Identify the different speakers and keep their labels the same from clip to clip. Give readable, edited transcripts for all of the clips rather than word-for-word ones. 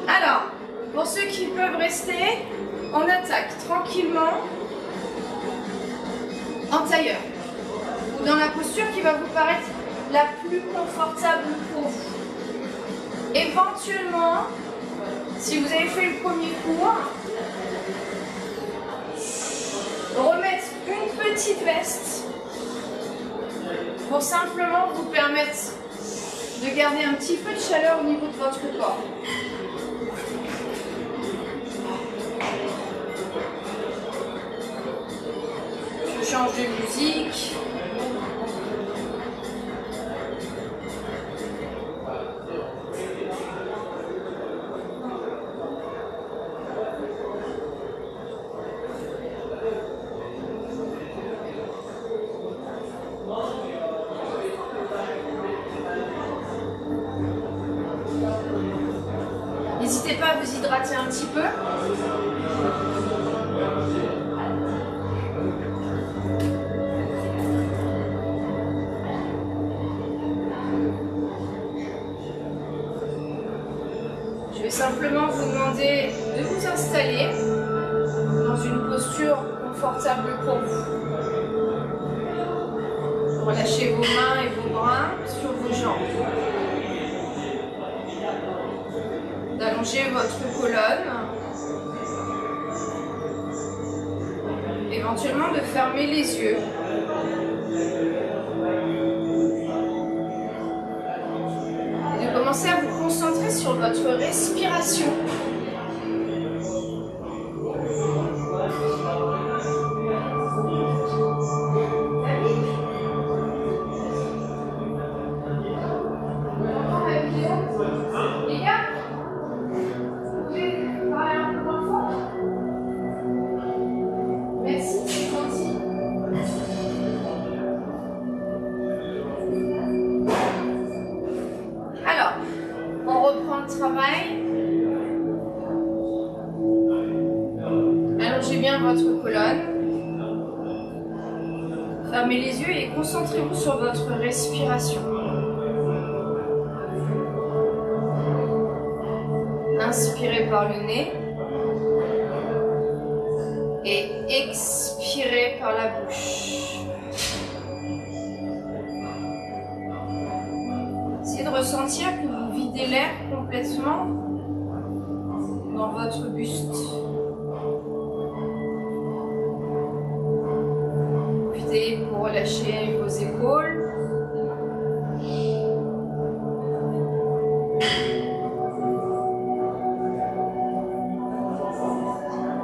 Speaker 1: Alors, pour ceux qui peuvent rester, on attaque tranquillement en tailleur ou dans la posture qui va vous paraître la plus confortable pour vous. Éventuellement, si vous avez fait le premier cours, remettre une petite veste pour simplement vous permettre de garder un petit peu de chaleur au niveau de votre corps. Je change de musique. N'hésitez pas à vous hydrater un petit peu. Je vais simplement vous demander de vous installer dans une posture confortable pour vous. Relâchez vos mains et vos bras sur vos jambes. D'allonger votre colonne. Éventuellement de fermer les yeux. Et de commencer à vous concentrer sur votre respiration. Allongez bien votre colonne. Fermez les yeux et concentrez-vous sur votre respiration. Inspirez par le nez et expirez par la bouche. Essayez de ressentir que vous videz l'air complètement dans votre buste. Profitez pour relâcher vos épaules.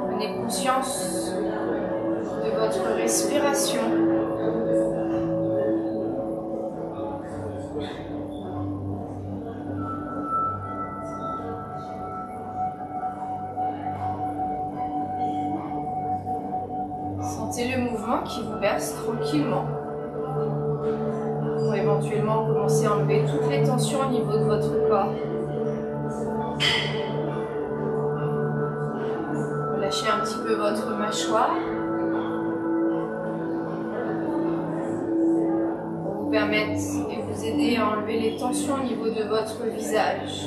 Speaker 1: Prenez conscience de votre respiration. Sentez le mouvement qui vous berce tranquillement. Pour éventuellement commencer à enlever toutes les tensions au niveau de votre corps. Relâchez un petit peu votre mâchoire. Pour vous permettre et vous aider à enlever les tensions au niveau de votre visage.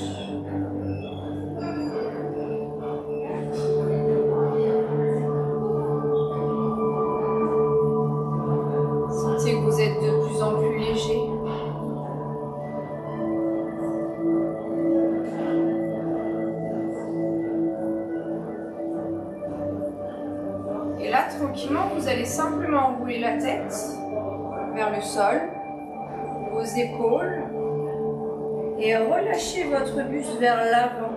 Speaker 1: Sentez que vous êtes de plus en plus léger. Et là, tranquillement, vous allez simplement enrouler la tête vers le sol, vos épaules, et relâchez votre buste vers l'avant.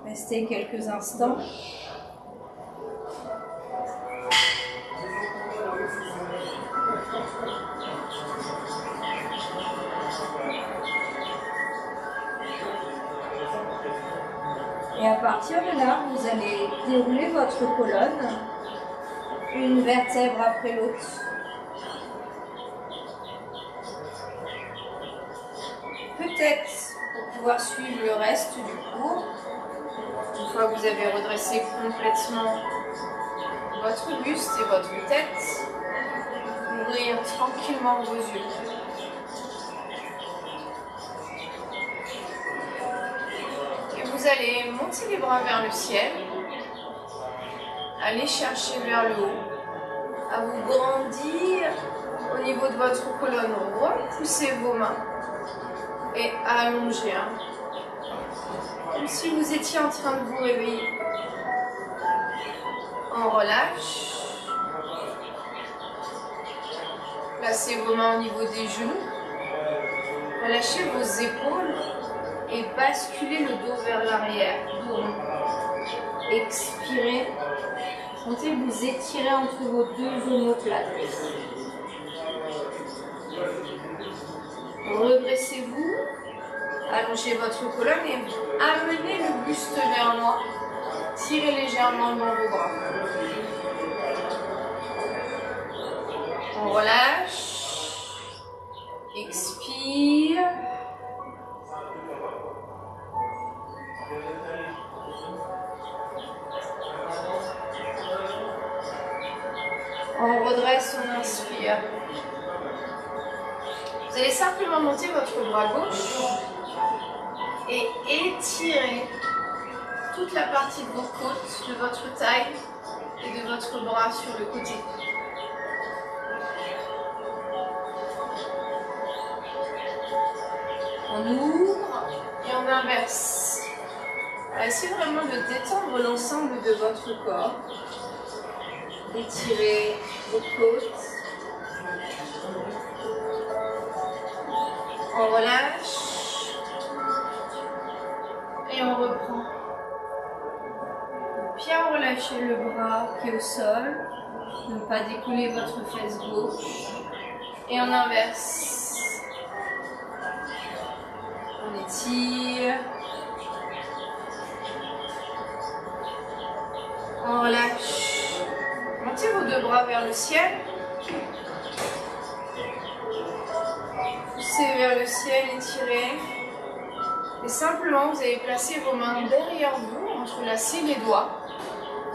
Speaker 1: Restez quelques instants. Et à partir de là, vous allez dérouler votre colonne, une vertèbre après l'autre. Peut-être pour pouvoir suivre le reste du cours, une fois que vous avez redressé complètement votre buste et votre tête, ouvrir tranquillement vos yeux. vous allez monter les bras vers le ciel, aller chercher vers le haut, à vous grandir au niveau de votre colonne, repoussez vos mains et allongez. Comme si vous étiez en train de vous réveiller. On relâche. Placez vos mains au niveau des genoux. Relâchez vos épaules et basculez le dos vers l'arrière. Expirez. Sentez vous étirer entre vos deux omoplates. Redressez-vous. Allongez votre colonne et amenez le buste vers moi. Tirez légèrement dans vos bras. On relâche. Expire. On redresse, on inspire. Vous allez simplement monter votre bras gauche et étirer toute la partie de vos côtes, de votre taille et de votre bras sur le côté. On ouvre et on inverse. Essayez vraiment de détendre l'ensemble de votre corps. Étirez vos côtes. On relâche. Et on reprend. Bien relâchez le bras qui est au sol. Ne pas décoller votre fesse gauche. Et on inverse. On étire. On relâche. Montez vos deux bras vers le ciel. Poussez vers le ciel, étirez. Et simplement, vous allez placer vos mains derrière vous, entrelacer les doigts.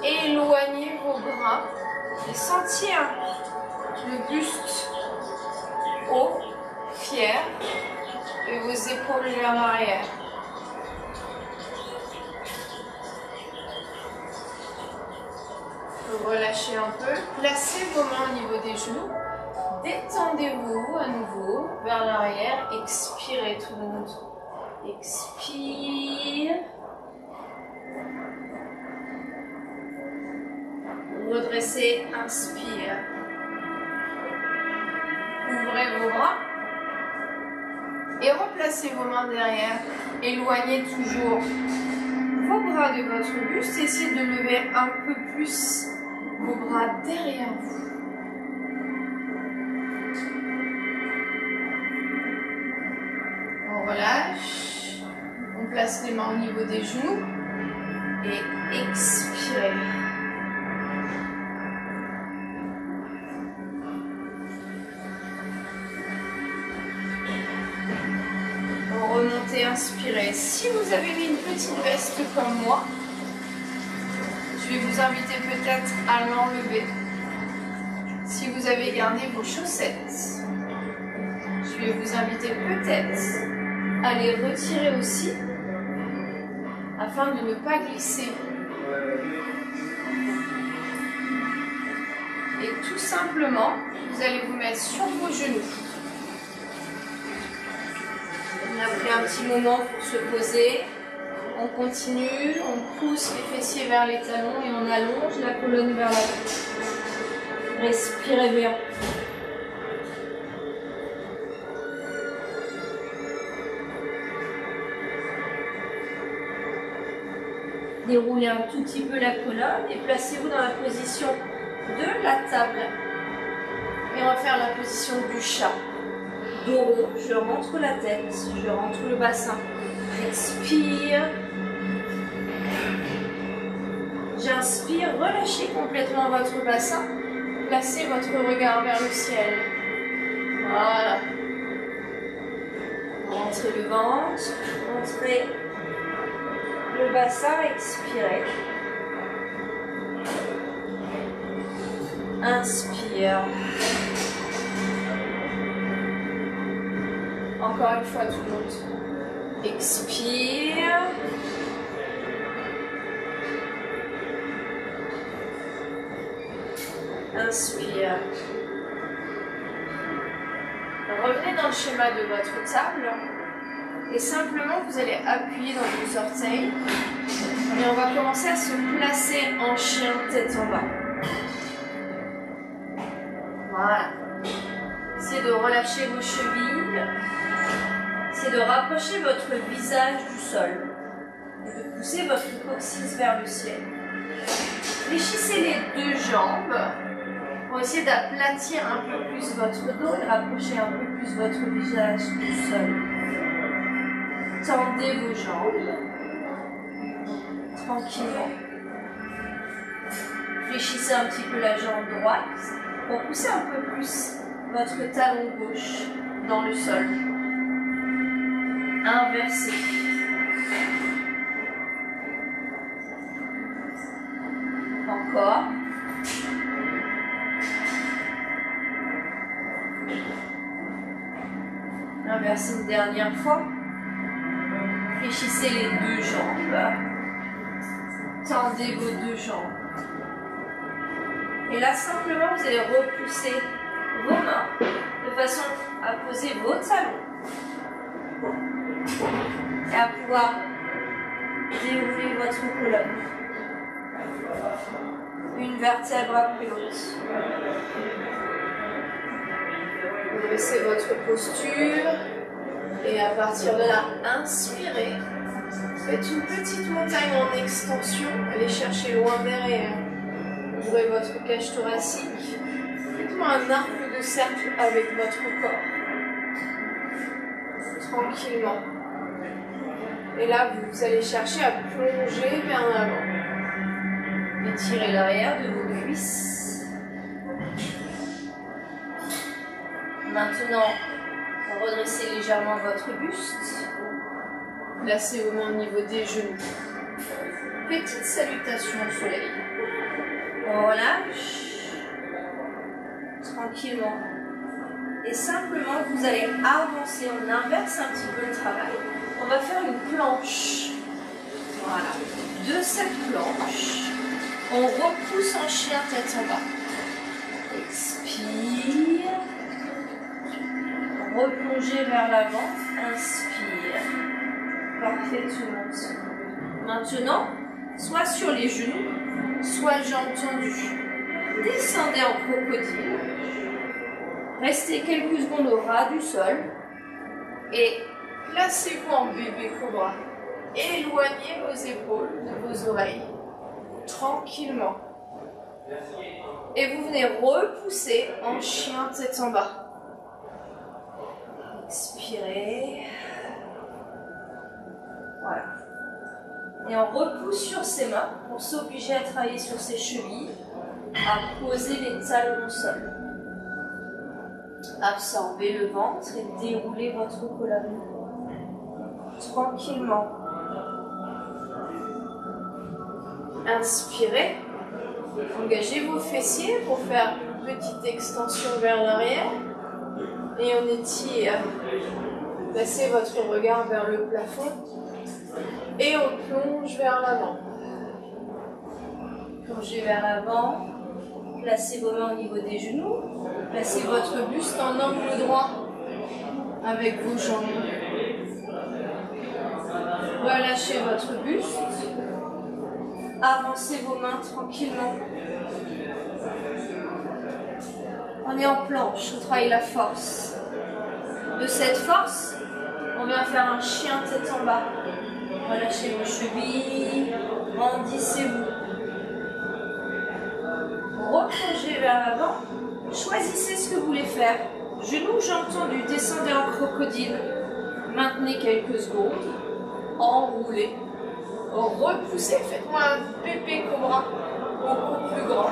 Speaker 1: Éloignez vos bras et sentir le buste haut, fier, et vos épaules vers l'arrière. Relâchez un peu, placez vos mains au niveau des genoux, détendez-vous à nouveau vers l'arrière, expirez tout le monde. Expire. Redressez, inspire. Ouvrez vos bras et replacez vos mains derrière. Éloignez toujours vos bras de votre buste. Essayez de lever un peu plus vos bras derrière vous. On relâche. On place les mains au niveau des genoux et expirez. Remontez, inspirez. Si vous avez mis une petite veste comme moi, je vais vous inviter peut-être à l'enlever. Si vous avez gardé vos chaussettes, je vais vous inviter peut-être à les retirer aussi, afin de ne pas glisser. Et tout simplement, vous allez vous mettre sur vos genoux. On a pris un petit moment pour se poser. On continue, on pousse les fessiers vers les talons et on allonge la colonne vers l'avant. Respirez bien. Déroulez un tout petit peu la colonne et placez-vous dans la position de la table. Et on va faire la position du chat. Dos rond, je rentre la tête, je rentre le bassin. J'expire. J'inspire, relâchez complètement votre bassin. Placez votre regard vers le ciel. Voilà. Rentrez le ventre, rentrez le bassin, expirez. Inspire. Encore une fois tout le monde. Expire. Expire. Revenez dans le schéma de votre table. Et simplement, vous allez appuyer dans vos orteils. Et on va commencer à se placer en chien tête en bas. Voilà. Essayez de relâcher vos chevilles. Essayez de rapprocher votre visage du sol. Et de pousser votre coccyx vers le ciel. Fléchissez les deux jambes pour essayer d'aplatir un peu plus votre dos et rapprocher un peu plus votre visage du sol. Tendez vos jambes tranquillement. Fléchissez un petit peu la jambe droite pour pousser un peu plus votre talon gauche dans le sol. Inversez. Encore. Inversez une dernière fois. Fléchissez les deux jambes. Tendez vos deux jambes. Et là, simplement, vous allez repousser vos mains de façon à poser vos talons. Et à pouvoir dérouler votre colonne. Une vertèbre après l'autre. Vous baissez votre posture. Et à partir de là, inspirez. Faites une petite montagne en extension. Allez chercher loin derrière. Ouvrez votre cage thoracique. Faites-moi un arc de cercle avec votre corps. Tranquillement. Et là, vous allez chercher à plonger vers l'avant. Étirez l'arrière de vos cuisses. Maintenant, redressez légèrement votre buste. Placez vos mains au niveau des genoux. Petite salutation au soleil. On relâche. Tranquillement. Et simplement, vous allez avancer. On inverse un petit peu le travail. On va faire une planche. Voilà. De cette planche, on repousse en chien tête en bas. Expire. Replongez vers l'avant. Inspire. Parfait, tout le monde. Maintenant, soit sur les genoux, soit jambes tendues. Descendez en crocodile. Restez quelques secondes au ras du sol. Et placez-vous en bébé cobra. Éloignez vos épaules de vos oreilles. Tranquillement. Et vous venez repousser en chien tête en bas. Expirez. Voilà. Et on repousse sur ses mains pour s'obliger à travailler sur ses chevilles, à poser les talons au sol. Absorbez le ventre et déroulez votre colonne. Tranquillement. Inspirez. Engagez vos fessiers pour faire une petite extension vers l'arrière. Et on étire. Placez votre regard vers le plafond. Et on plonge vers l'avant. Plongez vers l'avant. Placez vos mains au niveau des genoux. Placez votre buste en angle droit avec vos jambes. Relâchez votre buste. Avancez vos mains tranquillement. On est en planche, on travaille la force. De cette force, on vient faire un chien tête en bas. Relâchez vos chevilles, grandissez-vous. Replongez vers l'avant. Choisissez ce que vous voulez faire. Genoux, jambes tendues, descendez en crocodile. Maintenez quelques secondes. Enroulez. Repoussez, faites-moi un bébé cobra beaucoup plus grand.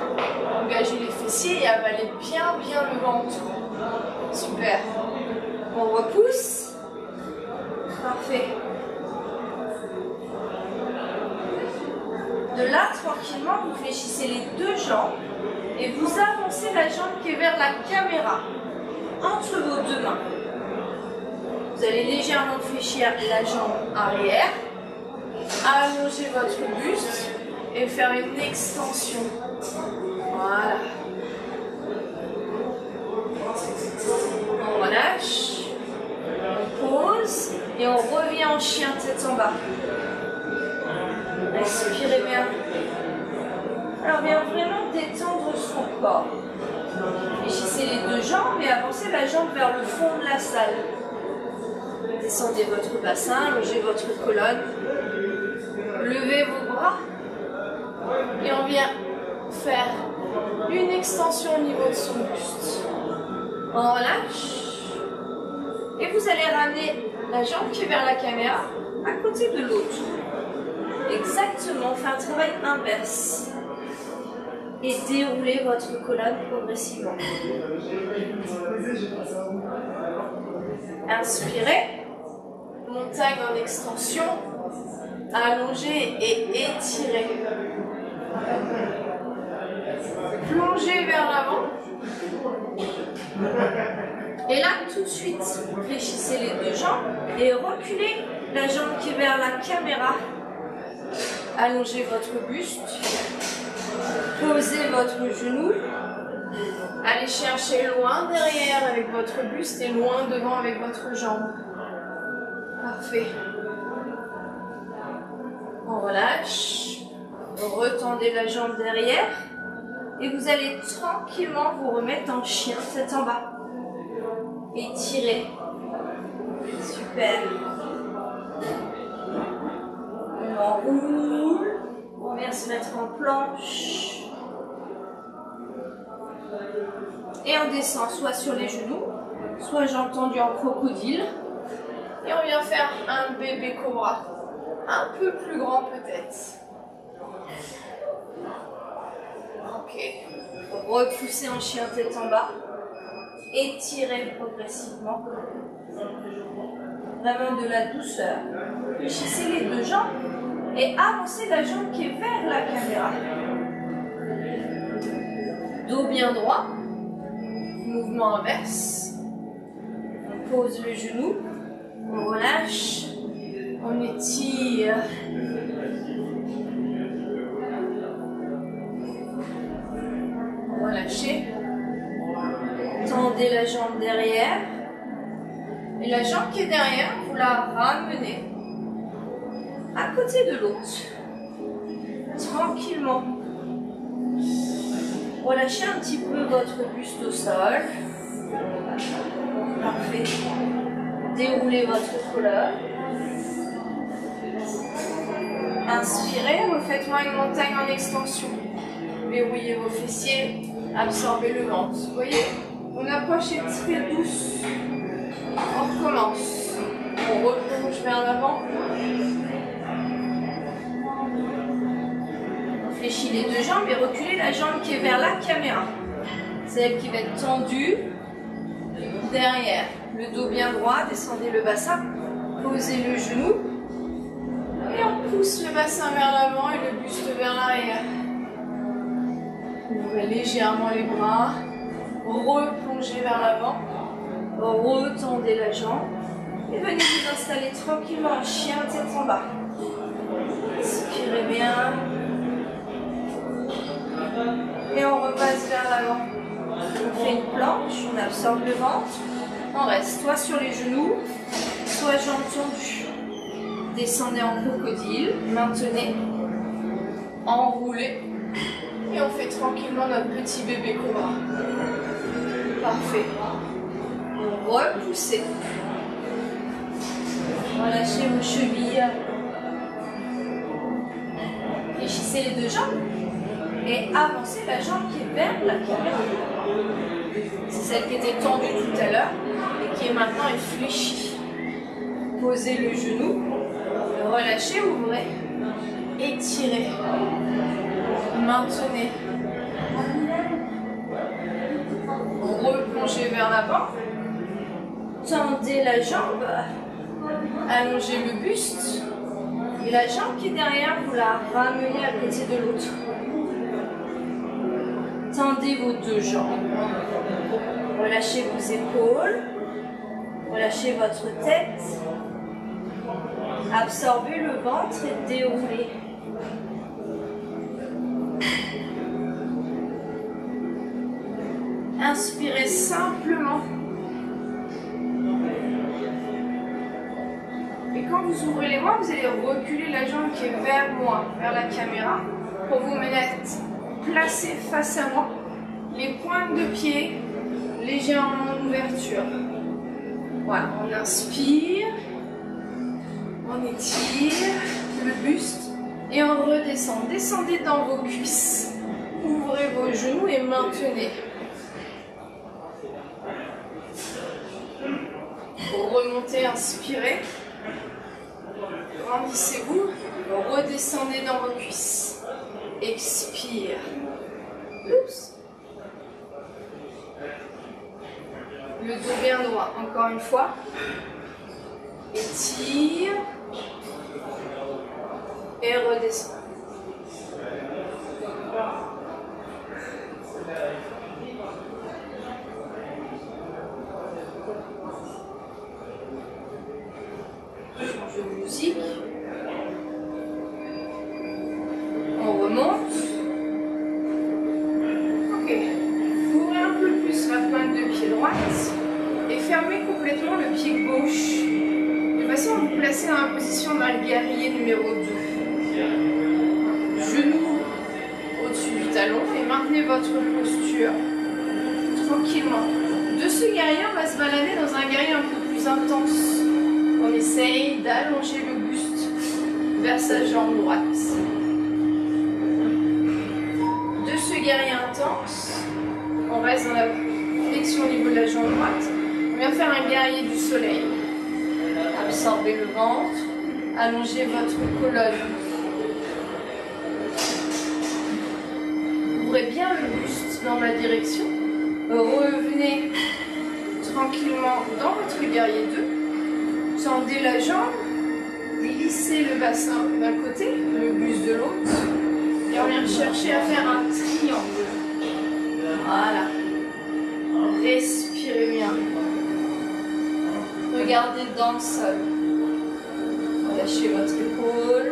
Speaker 1: Engagez les fessiers et avalez bien le ventre. Super. On repousse. Parfait. De là, tranquillement, vous fléchissez les deux jambes et vous avancez la jambe qui est vers la caméra, entre vos deux mains. Vous allez légèrement fléchir la jambe arrière, allonger votre buste et faire une extension. Voilà. chien tête en bas. Respirez bien. Alors bien vraiment détendre son corps. Fléchissez les deux jambes et avancez la jambe vers le fond de la salle. Descendez votre bassin, allongez votre colonne. Levez vos bras. Et on vient faire une extension au niveau de son buste. On relâche. Et vous allez ramener la jambe qui est vers la caméra à côté de l'autre. Exactement, on fait un travail inverse. Et déroulez votre colonne progressivement. Inspirez. Montagne en extension. Allongez et étirez. Plongez vers l'avant. Et là, tout de suite, fléchissez les deux jambes et reculez la jambe qui est vers la caméra. Allongez votre buste. Posez votre genou. Allez chercher loin derrière avec votre buste et loin devant avec votre jambe. Parfait. On relâche. Retendez la jambe derrière. Et vous allez tranquillement vous remettre en chien tête en bas. Étirez. Super. On enroule. On vient se mettre en planche. Et on descend soit sur les genoux, soit jambes tendues en crocodile. Et on vient faire un bébé cobra. Un peu plus grand peut-être. Ok. Repoussez en chien tête en bas. Étirez progressivement. Vraiment de la douceur. Fléchissez les deux jambes et avancez la jambe qui est vers la caméra. Dos bien droit. Mouvement inverse. On pose le genou. On relâche. On étire. Relâchez. Tendez la jambe derrière. Et la jambe qui est derrière, vous la ramenez à côté de l'autre. Tranquillement. Relâchez un petit peu votre buste au sol. Parfait. Déroulez votre colonne. Inspirez, refaites-moi une montagne en extension. Verrouillez vos fessiers, absorbez le ventre. Vous voyez, mon approche est très douce. On recommence. On replonge vers l'avant. On fléchit les deux jambes et reculez la jambe qui est vers la caméra. Celle qui va être tendue derrière. Le dos bien droit, descendez le bassin. Posez le genou. Et on pousse le bassin vers l'avant et le buste vers l'arrière. Ouvrez légèrement les bras. Replongez vers l'avant. Retendez la jambe. Et venez vous installer tranquillement en chien tête en bas. Inspirez bien. Et on repasse vers l'avant. On fait une planche, on absorbe le ventre. On reste soit sur les genoux, soit jambes tendues. Descendez en crocodile, maintenez, enroulez. Et on fait tranquillement notre petit bébé cobra. Parfait. Repoussez. Relâchez vos chevilles. Fléchissez les deux jambes. Et avancez la jambe qui est vers la caméra. C'est celle qui était tendue tout à l'heure et qui est maintenant fléchie. Posez le genou. Relâchez, ouvrez. Étirez. Maintenez. Replongez vers l'avant. Tendez la jambe. Allongez le buste. Et la jambe qui est derrière, vous la ramenez à côté de l'autre. Tendez vos deux jambes. Relâchez vos épaules. Relâchez votre tête. Absorbez le ventre et déroulez. Inspirez simplement. Et quand quand vous ouvrez les bras, vous allez reculer la jambe qui est vers moi, vers la caméra, pour vous mettre placé face à moi. Les pointes de pied légèrement en ouverture. Voilà, on inspire, on étire le buste et on redescend. Descendez dans vos cuisses, ouvrez vos genoux et maintenez. Pour remonter, inspirez, grandissez-vous, redescendez dans vos cuisses, expire. Oups. Le dos bien droit, encore une fois. Étire. Et redescend. Change de musique. On remonte. Ok. Ouvrez un peu plus la pointe de pied droite et fermez complètement le pied gauche. De façon à vous placer dans la position d'un guerrier numéro 2. Genoux au-dessus du talon et maintenez votre posture tranquillement. De ce guerrier, on va se balader dans un guerrier un peu plus intense. On essaye d'allonger le buste vers sa jambe droite. De ce guerrier intense, on reste dans la flexion au niveau de la jambe droite. On vient faire un guerrier du soleil. Absorbez le ventre, allongez votre colonne. Ouvrez bien le buste dans ma direction. Revenez tranquillement dans votre guerrier 2. Tendez la jambe, glissez le bassin d'un côté, le buste de l'autre. Et on vient chercher à faire un triangle. Voilà. Respirez bien. Regardez dans le sol. Lâchez votre épaule.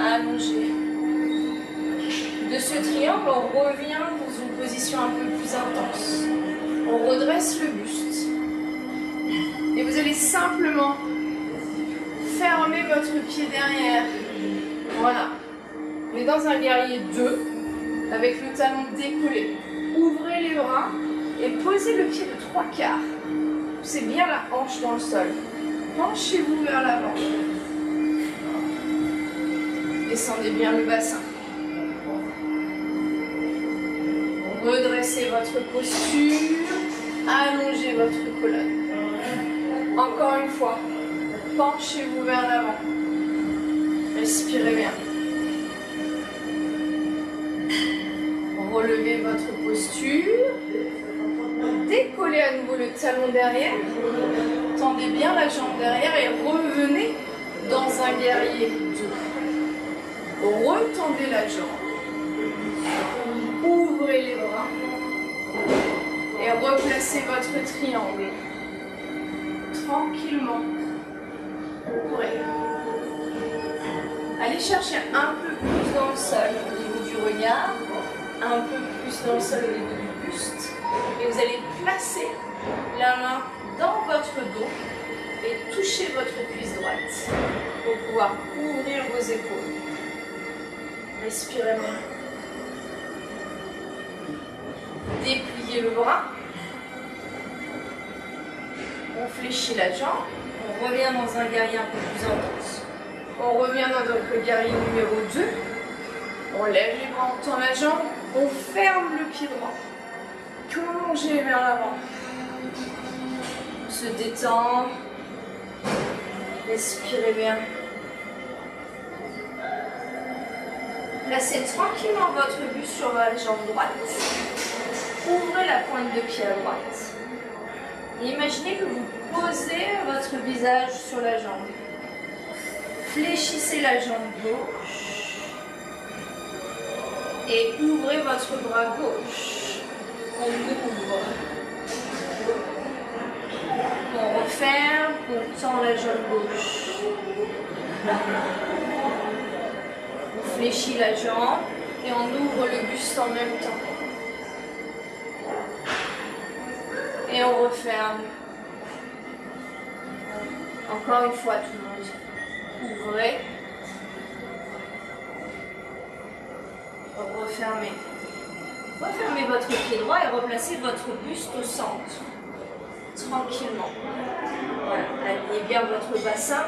Speaker 1: Allongez. De ce triangle, on revient dans une position un peu plus intense. On redresse le buste. Et vous allez simplement fermer votre pied derrière. Voilà. On est dans un guerrier 2 avec le talon décollé. Ouvrez les bras et posez le pied de 3/4. Poussez bien la hanche dans le sol. Penchez-vous vers l'avant. Descendez bien le bassin. Redressez votre posture. Allongez votre colonne. Encore une fois. Penchez-vous vers l'avant. Respirez bien. Relevez votre posture. Décollez à nouveau le talon derrière. Tendez bien la jambe derrière et revenez dans un guerrier 2. Retendez la jambe. Ouvrez les bras. Et replacez votre triangle. Tranquillement. Ouvrez. Allez chercher un peu plus dans le sol au niveau du regard. Un peu plus dans le sol au niveau du buste. Et vous allez placer la main dans votre dos et toucher votre cuisse droite pour pouvoir ouvrir vos épaules. Respirez bien. Dépliez le bras. On fléchit la jambe. On revient dans un guerrier un peu plus intense. On revient dans notre guerrier numéro 2. On lève les bras, on tend la jambe. On ferme le pied droit. Plongez vers l'avant. On se détend. Respirez bien. Placez tranquillement votre buste sur la jambe droite. Ouvrez la pointe de pied à droite. Et imaginez que vous posez votre visage sur la jambe. Fléchissez la jambe gauche. Et ouvrez votre bras gauche. On ouvre. On referme, on tend la jambe gauche. On fléchit la jambe et on ouvre le buste en même temps. Et on referme. Encore une fois tout le monde. Ouvrez. Refermez. Refermez votre pied droit et replacez votre buste au centre. Tranquillement. Voilà, alignez bien votre bassin.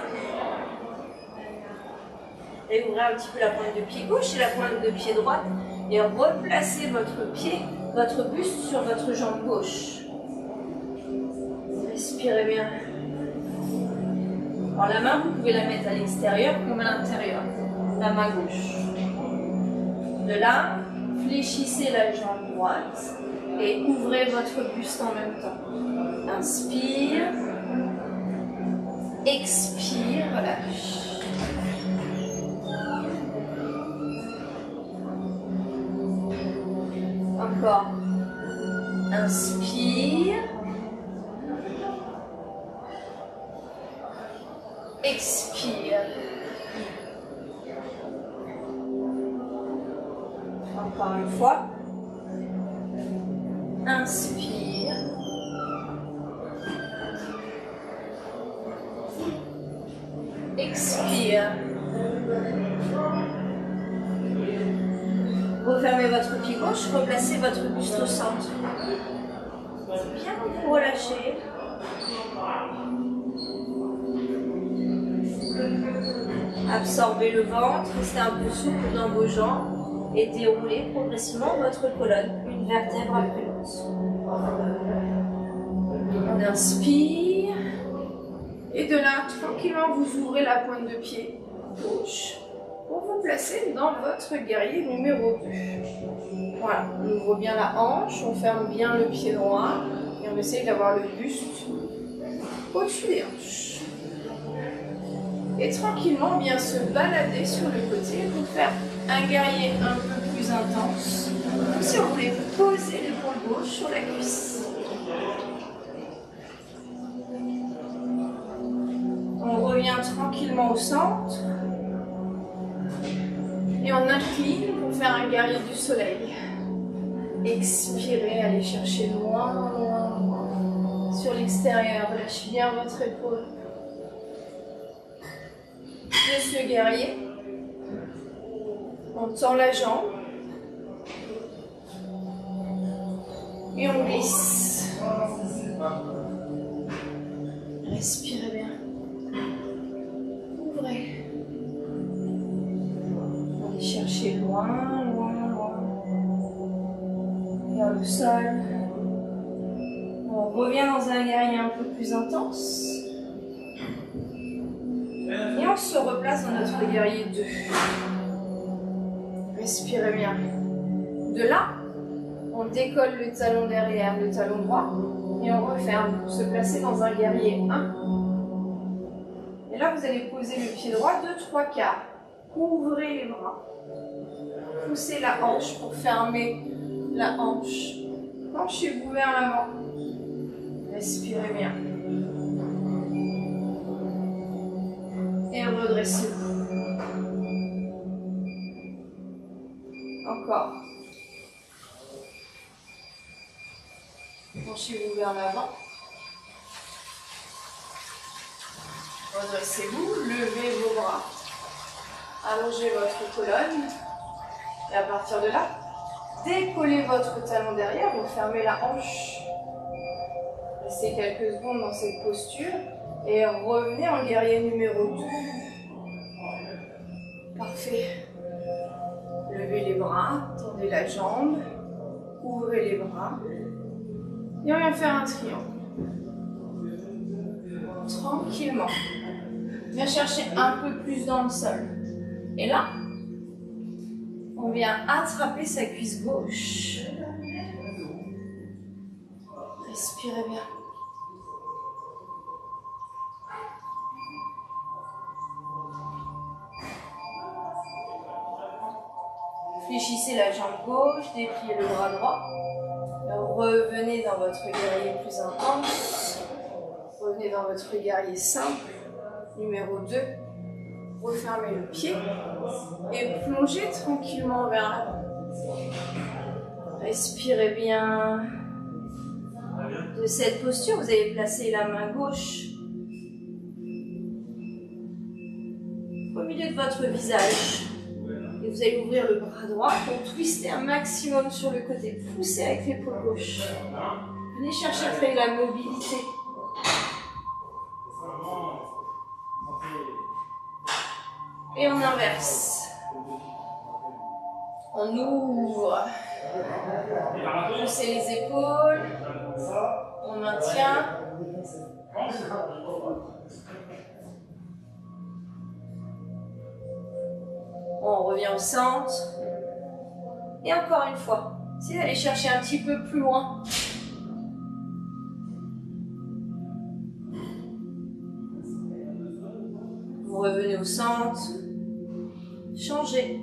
Speaker 1: Et ouvrez un petit peu la pointe de pied gauche et la pointe de pied droite. Et replacez votre pied, votre buste sur votre jambe gauche. Respirez bien. Alors la main, vous pouvez la mettre à l'extérieur comme à l'intérieur. La main gauche. De là, fléchissez la jambe droite et ouvrez votre buste en même temps. Inspire. Expire, relâche. Encore. Inspire. Expire. Encore une fois. Inspire. Expire. Refermez votre pied gauche, replacez votre buste au centre. Bien vous relâchez. Absorbez le ventre, restez un peu souple dans vos jambes et déroulez progressivement votre colonne, une vertèbre après l'autre. On inspire. Et de là, tranquillement, vous ouvrez la pointe de pied gauche pour vous placer dans votre guerrier numéro 2. Voilà, on ouvre bien la hanche, on ferme bien le pied droit et on essaye d'avoir le buste au-dessus des hanches. Et tranquillement, bien se balader sur le côté pour faire un guerrier un peu plus intense. Comme si on voulait poser l'épaule gauche sur la cuisse. On revient tranquillement au centre. Et on incline pour faire un guerrier du soleil. Expirez, allez chercher loin, loin, loin. Sur l'extérieur, lâchez bien votre épaule. De ce guerrier, on tend la jambe. Et on glisse. Respirez bien. Ouvrez. Allez chercher loin, loin, loin. Vers le sol. On revient dans un guerrier un peu plus intense. Et on se replace dans notre guerrier 2. Respirez bien. De là, on décolle le talon derrière, le talon droit. Et on referme pour se placer dans un guerrier 1. Et là, vous allez poser le pied droit de 3 quarts. Ouvrez les bras. Poussez la hanche pour fermer la hanche. Penchez-vous vers l'avant. Respirez bien. Et redressez-vous. Encore. Penchez-vous vers l'avant. Redressez-vous, levez vos bras. Allongez votre colonne. Et à partir de là, décollez votre talon derrière, vous fermez la hanche. Restez quelques secondes dans cette posture et revenez en guerrier numéro 2. Parfait. Levez les bras, tendez la jambe, ouvrez les bras et on vient faire un triangle. Tranquillement. Viens chercher un peu plus dans le sol. Et là, on vient attraper sa cuisse gauche. Respirez bien. Fléchissez la jambe gauche, dépliez le bras droit. Revenez dans votre guerrier plus intense. Revenez dans votre guerrier simple, numéro 2. Refermez le pied et plongez tranquillement vers l'avant. Respirez bien. De cette posture, vous allez placer la main gauche près de votre visage. Et vous allez ouvrir le bras droit pour twister un maximum sur le côté. Poussez avec l'épaule gauche. Venez chercher à créer la mobilité. Et on inverse. On ouvre. Poussez les épaules. On maintient. On revient au centre. Et encore une fois. Essayez d'aller chercher un petit peu plus loin. Vous revenez au centre. Changez.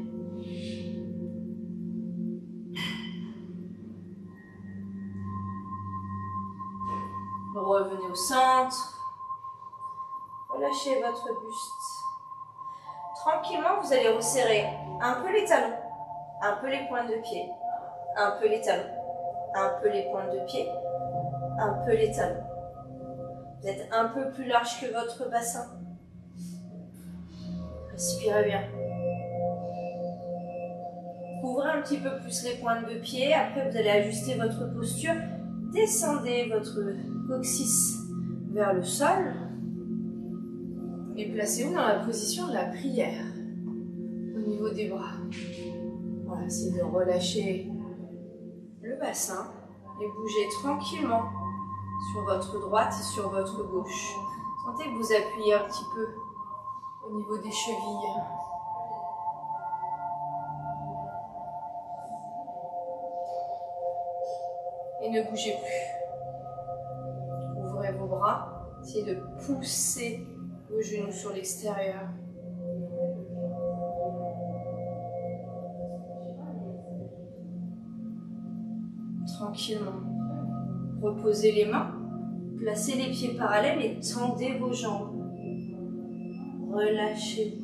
Speaker 1: Revenez au centre. Relâchez votre buste. Tranquillement, vous allez resserrer un peu les talons, un peu les pointes de pied, un peu les talons, un peu les pointes de pied, un peu les talons. Vous êtes un peu plus large que votre bassin. Respirez bien. Ouvrez un petit peu plus les pointes de pied. Après, vous allez ajuster votre posture. Descendez votre coccyx vers le sol. Et placez-vous dans la position de la prière. Au niveau des bras. Voilà, essayez de relâcher le bassin. Et bougez tranquillement sur votre droite et sur votre gauche. Sentez que vous appuyez un petit peu au niveau des chevilles. Et ne bougez plus. Ouvrez vos bras. Essayez de pousser vos genoux sur l'extérieur. Tranquillement. Reposez les mains. Placez les pieds parallèles et tendez vos jambes. Relâchez-vous.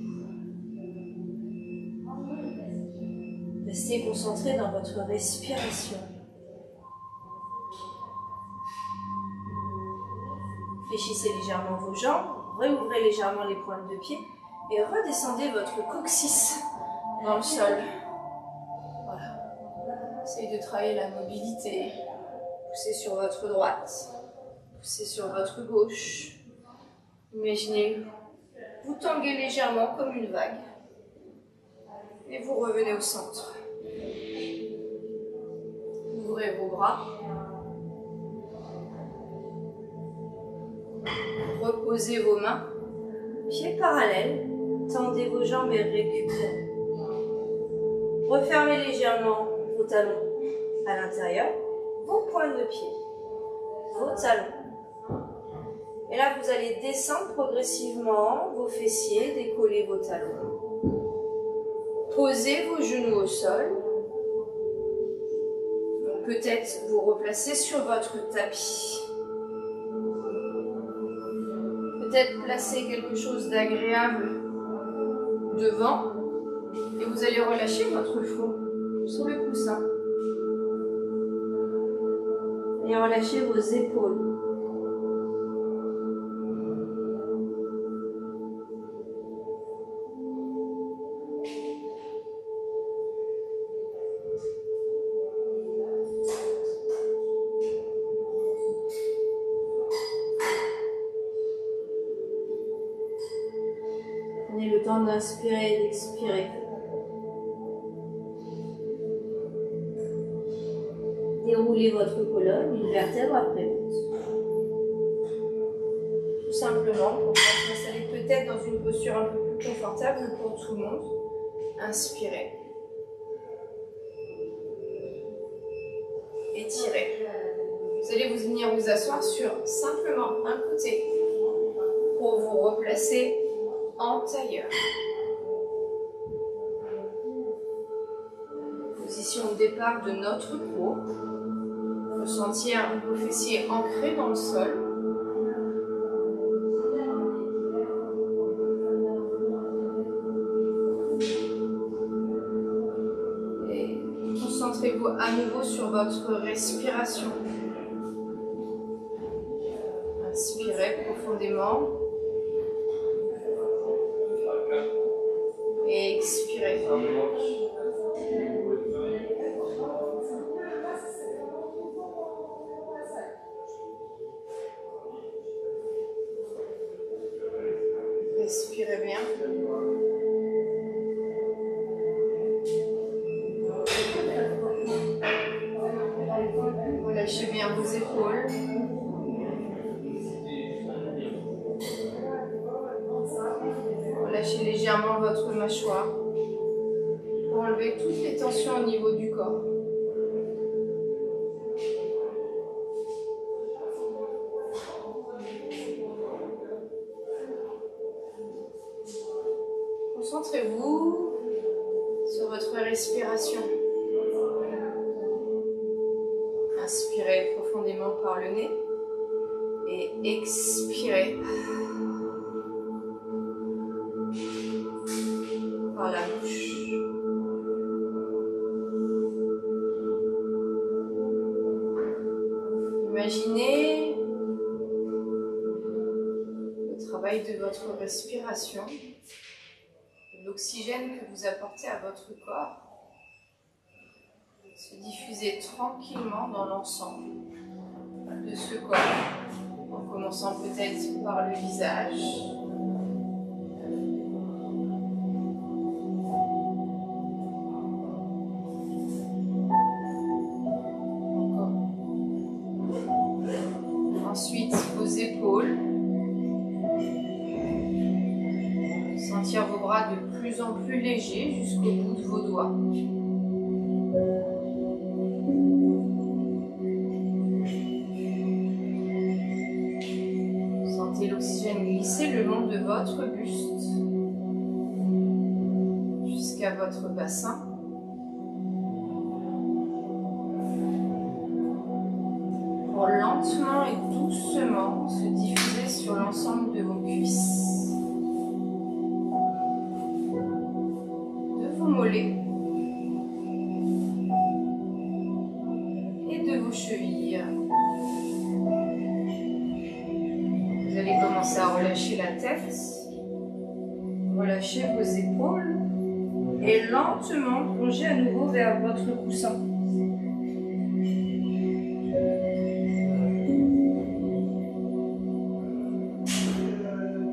Speaker 1: Restez concentré dans votre respiration. Fléchissez légèrement vos jambes, réouvrez légèrement les pointes de pied et redescendez votre coccyx dans le sol. Voilà. Essayez de travailler la mobilité. Poussez sur votre droite, poussez sur votre gauche. Imaginez, vous tanguez légèrement comme une vague et vous revenez au centre. Ouvrez vos bras. Reposez vos mains, pieds parallèles, tendez vos jambes et récupérez. Refermez légèrement vos talons à l'intérieur, vos pointes de pied, vos talons. Et là, vous allez descendre progressivement vos fessiers, décoller vos talons. Posez vos genoux au sol. Peut-être vous replacer sur votre tapis. Peut-être placer quelque chose d'agréable devant et vous allez relâcher votre front sur le coussin. Et relâchez vos épaules. Prenez le temps d'inspirer et d'expirer. Déroulez votre colonne, une vertèbre après l'autre. Tout simplement pour vous installer peut-être dans une posture un peu plus confortable pour tout le monde. Inspirez. Étirez. Vous allez venir vous asseoir sur simplement un côté pour vous replacer en tailleur. Position au départ de notre peau. Ressentir vos fessiers ancrés dans le sol. Et concentrez-vous à nouveau sur votre respiration. Inspirez profondément. Respirez bien. Relâchez bien vos épaules. Relâchez légèrement votre mâchoire pour enlever toutes les tensions au niveau du corps. Concentrez-vous sur votre respiration. Inspirez profondément par le nez et expirez par la bouche. Imaginez le travail de votre respiration, l'oxygène que vous apportez à votre corps se diffuser tranquillement dans l'ensemble de ce corps, en commençant peut-être par le visage. Ensuite, vos épaules. Sentir vos bras de plus en plus légers jusqu'au bout de vos doigts. Sentez l'oxygène glisser le long de votre buste jusqu'à votre bassin. Pour lentement et doucement se diffuser sur l'ensemble de vos cuisses, de vos mollets et de vos chevilles. Vous allez commencer à relâcher la tête, relâcher vos épaules et lentement plonger à nouveau vers votre coussin.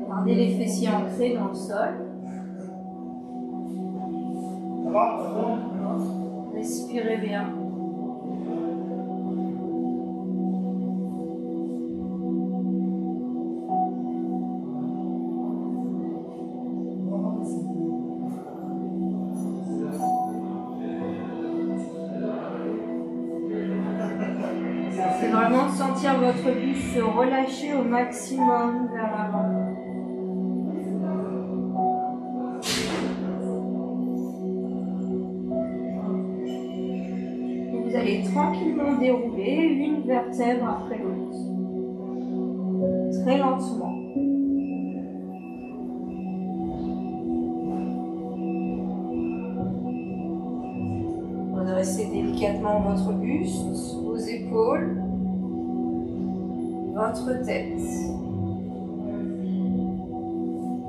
Speaker 1: Gardez les fessiers ancrés dans le sol. Respirez bien. C'est vraiment de sentir votre buste se relâcher au maximum vers l'avant. Vous allez tranquillement dérouler une vertèbre après l'autre. Très lentement. Redressez délicatement votre buste, vos épaules, votre tête.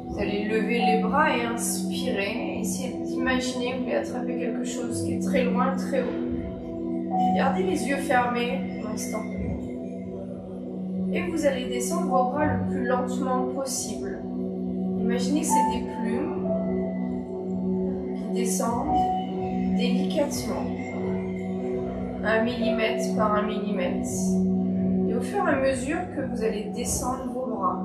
Speaker 1: Vous allez lever les bras et inspirer. Essayez d'imaginer que vous voulez attraper quelque chose qui est très loin, très haut. Gardez les yeux fermés un instant. Et vous allez descendre vos bras le plus lentement possible. Imaginez que c'est des plumes qui descendent délicatement, 1 millimètre par 1 millimètre. Et au fur et à mesure que vous allez descendre vos bras,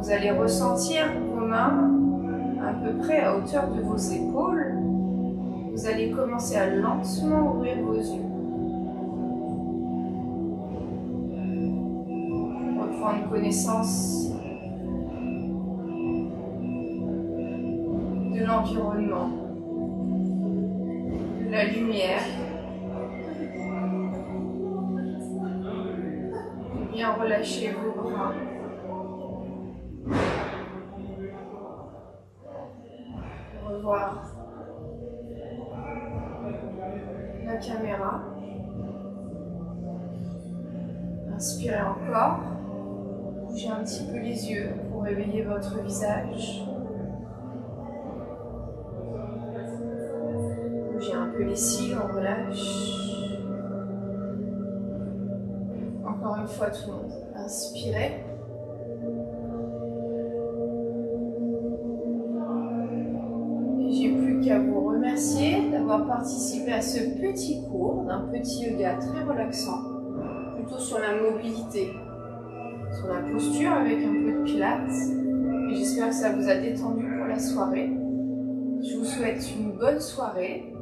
Speaker 1: vous allez ressentir vos mains à peu près à hauteur de vos épaules. Vous allez commencer à lentement ouvrir vos yeux. Reprendre connaissance de l'environnement, de la lumière. Bien relâcher vos bras. Revoir la caméra. Inspirez encore. Bougez un petit peu les yeux pour réveiller votre visage. Bougez un peu les cils, on relâche. Encore une fois tout le monde. Inspirez. participé à ce petit cours d'un petit yoga très relaxant, plutôt sur la mobilité, sur la posture avec un peu de pilates. Et j'espère que ça vous a détendu pour la soirée. Je vous souhaite une bonne soirée.